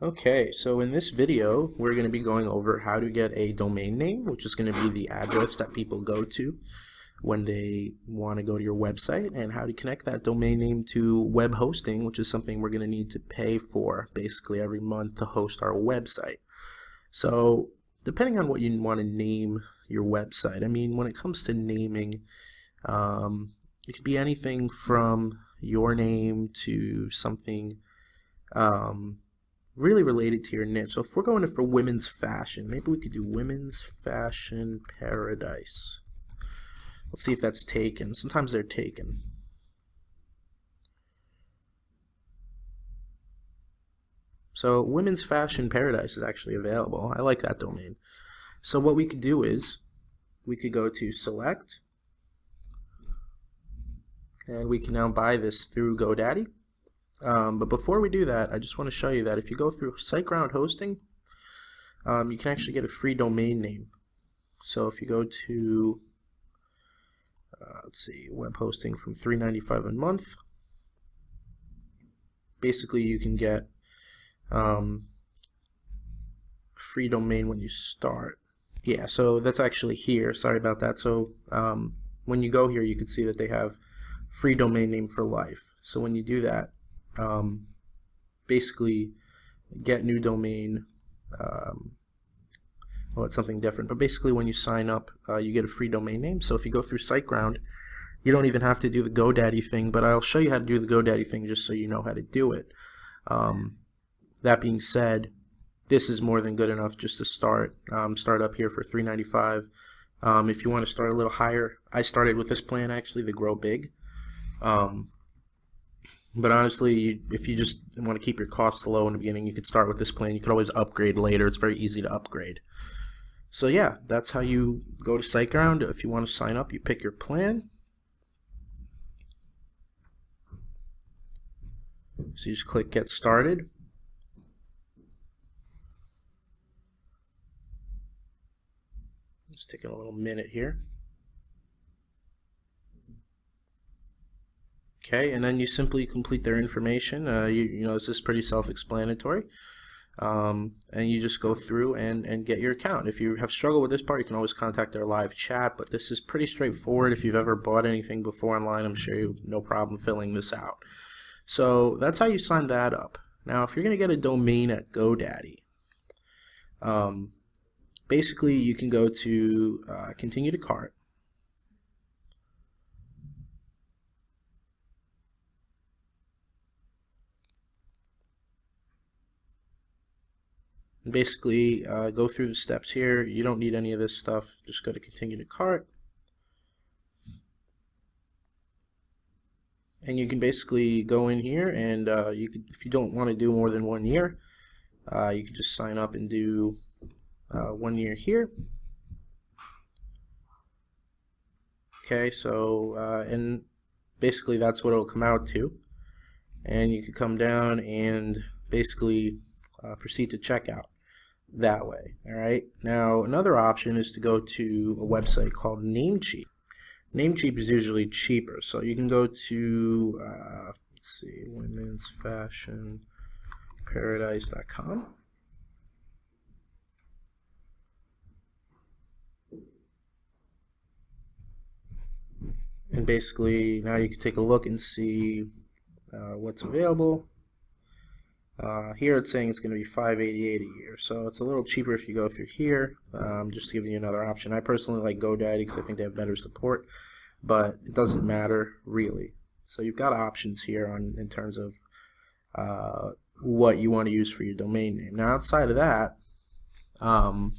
Okay, so in this video, we're going to be going over how to get a domain name, which is going to be the address that people go to when they want to go to your website, and how to connect that domain name to web hosting, which is something we're going to need to pay for basically every month to host our website. So depending on what you want to name your website, I mean, when it comes to naming, it could be anything from your name to something really related to your niche. So if we're going for women's fashion, maybe we could do Women's Fashion Paradise. Let's see if that's taken. Sometimes they're taken. So Women's Fashion Paradise is actually available. I like that domain. So what we could do is we could go to select, and we can now buy this through GoDaddy. But before we do that, I just want to show you that if you go through SiteGround Hosting, you can actually get a free domain name. So if you go to, let's see, web hosting from $3.95 a month, basically you can get free domain when you start. Yeah, so that's actually here. Sorry about that. So when you go here, you can see that they have free domain name for life. So when you do that, basically get new domain, well, it's something different, but basically when you sign up, you get a free domain name. So if you go through SiteGround, you don't even have to do the GoDaddy thing, but I'll show you how to do the GoDaddy thing just so you know how to do it. That being said, this is more than good enough just to start. Start up here for $3.95. If you want to start a little higher, I started with this plan actually, the Grow Big. But honestly, if you just want to keep your costs low in the beginning, you could start with this plan. You could always upgrade later. It's very easy to upgrade. So yeah, that's how you go to SiteGround. If you want to sign up, you pick your plan. So you just click Get Started. It's taking a little minute here. Okay, and then you simply complete their information. You know, this is pretty self-explanatory. And you just go through and get your account. If you have struggled with this part, you can always contact our live chat, but this is pretty straightforward. If you've ever bought anything before online, I'm sure you have no problem filling this out. So that's how you sign that up. Now, if you're going to get a domain at GoDaddy, basically you can go to continue to cart. And basically go through the steps here. You don't need any of this stuff. Just go to continue to cart. And you can basically go in here and you could, if you don't want to do more than 1 year, you can just sign up and do 1 year here. Okay, so and basically that's what it'll come out to. And you can come down and basically proceed to checkout that way. All right. Now another option is to go to a website called Namecheap. Namecheap is usually cheaper, so you can go to let's see, womensfashionparadise.com. And basically now you can take a look and see what's available. Here it's saying it's going to be $588 a year, so it's a little cheaper if you go through here. Just giving you another option. I personally like GoDaddy because I think they have better support, but it doesn't matter really. So you've got options here on in terms of what you want to use for your domain name. Now outside of that,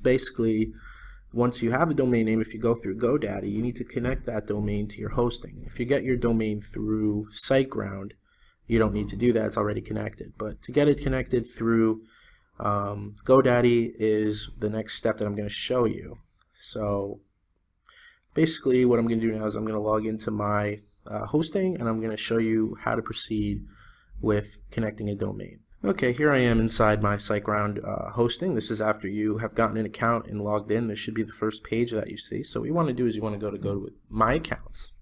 basically once you have a domain name, if you go through GoDaddy, you need to connect that domain to your hosting. If you get your domain through SiteGround, you don't need to do that, it's already connected. But to get it connected through GoDaddy is the next step that I'm going to show you. So basically what I'm going to do now is I'm going to log into my hosting, and I'm going to show you how to proceed with connecting a domain. Okay, here I am inside my SiteGround hosting. This is after you have gotten an account and logged in. This should be the first page that you see. So what you want to do is you want to go to My Accounts.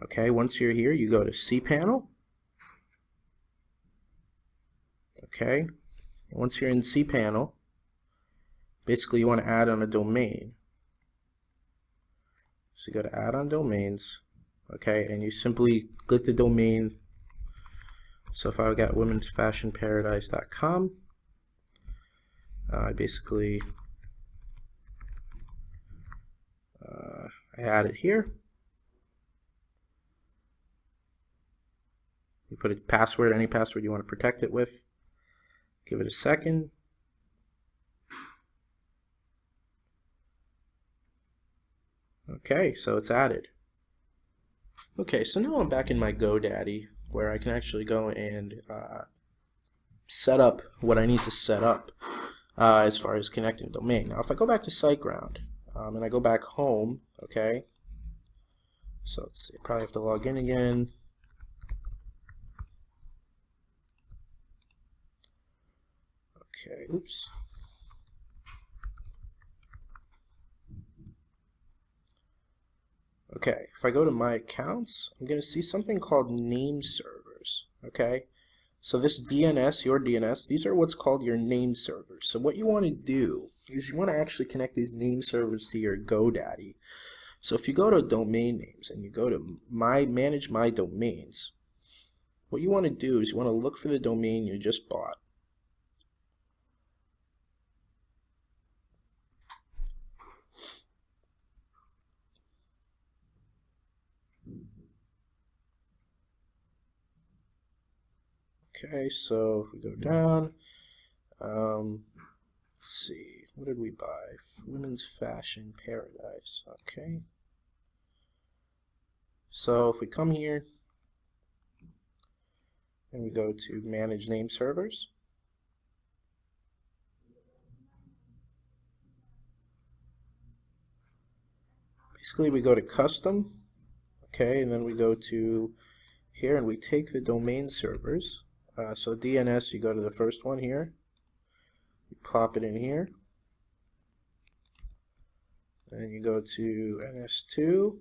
Okay, once you're here, you go to cPanel, Okay, once you're in cPanel, basically you want to add on a domain. So you go to add on domains, okay, and you simply click the domain. So if I got womensfashionparadise.com, I basically I add it here. You put a password, any password you want to protect it with. Give it a second. Okay, so it's added. Okay, so now I'm back in my GoDaddy where I can actually go and set up what I need to set up as far as connecting domain. Now if I go back to SiteGround and I go back home, okay, so let's see, I probably have to log in again. Okay, oops. Okay, if I go to my accounts, I'm going to see something called name servers, okay? So this DNS, your DNS, these are what's called your name servers. So what you want to do is you want to actually connect these name servers to your GoDaddy. So if you go to domain names and you go to manage my domains, what you want to do is you want to look for the domain you just bought. Okay, so if we go down, let's see, what did we buy? Women's Fashion Paradise. Okay. So if we come here and we go to Manage Name Servers, basically we go to Custom, okay, and then we go to here and we take the domain servers. So DNS, you go to the first one here, you plop it in here, and you go to NS2,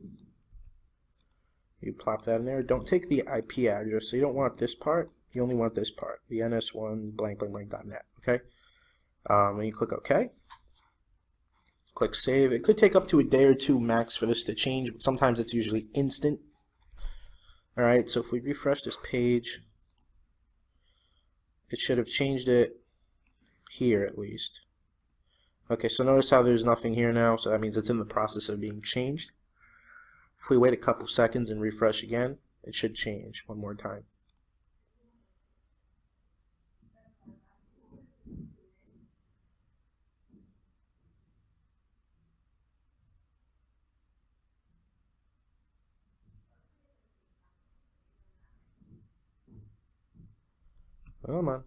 you plop that in there. Don't take the IP address, so you don't want this part, you only want this part, the NS1 blank blank blank.net, okay? And you click OK. Click Save. It could take up to a day or two max for this to change, but sometimes it's usually instant. Alright, so if we refresh this page, it should have changed it here at least. Okay, so notice how there's nothing here now, so that means it's in the process of being changed. If we wait a couple seconds and refresh again, it should change one more time. Come on.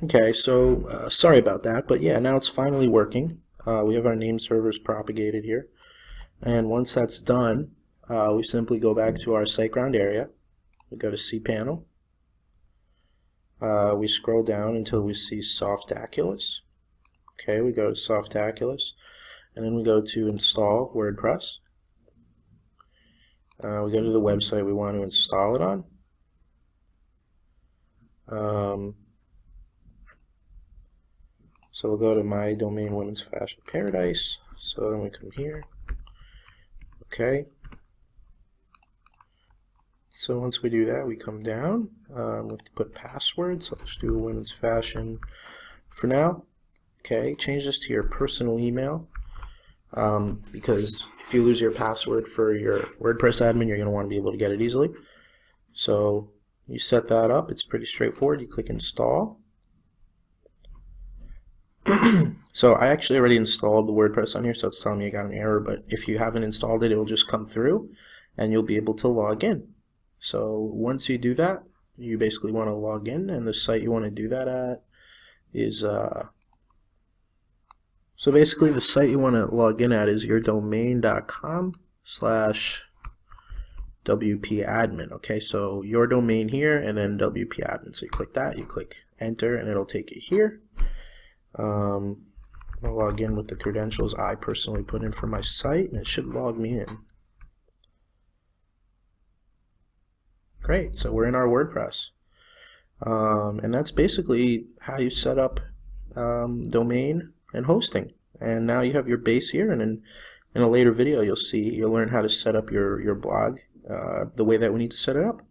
Okay, so sorry about that, but yeah, now it's finally working. We have our name servers propagated here, and once that's done, we simply go back to our SiteGround area. We go to cPanel. We scroll down until we see Softaculous. Okay, we go to Softaculous, and then we go to Install WordPress. We go to the website we want to install it on. So we'll go to my domain Women's Fashion Paradise. So then we come here. Okay. So once we do that, we come down. We have to put password. So let's do Women's Fashion for now. Okay. Change this to your personal email because if you lose your password for your WordPress admin, you're going to want to be able to get it easily. So you set that up. It's pretty straightforward. You click Install. So I actually already installed the WordPress on here, so it's telling me I got an error, but if you haven't installed it, it will just come through and you'll be able to log in. So once you do that, you basically want to log in, and the site you want to do that at is so basically the site you want to log in at is yourdomain.com/, WP admin. Okay, so your domain here and then WP admin. So you click that, you click enter, and it'll take you here. I'll log in with the credentials I personally put in for my site, and it should log me in. Great, so we're in our WordPress. And that's basically how you set up domain and hosting. And now you have your base here, and in a later video you'll learn how to set up your blog the way that we need to set it up.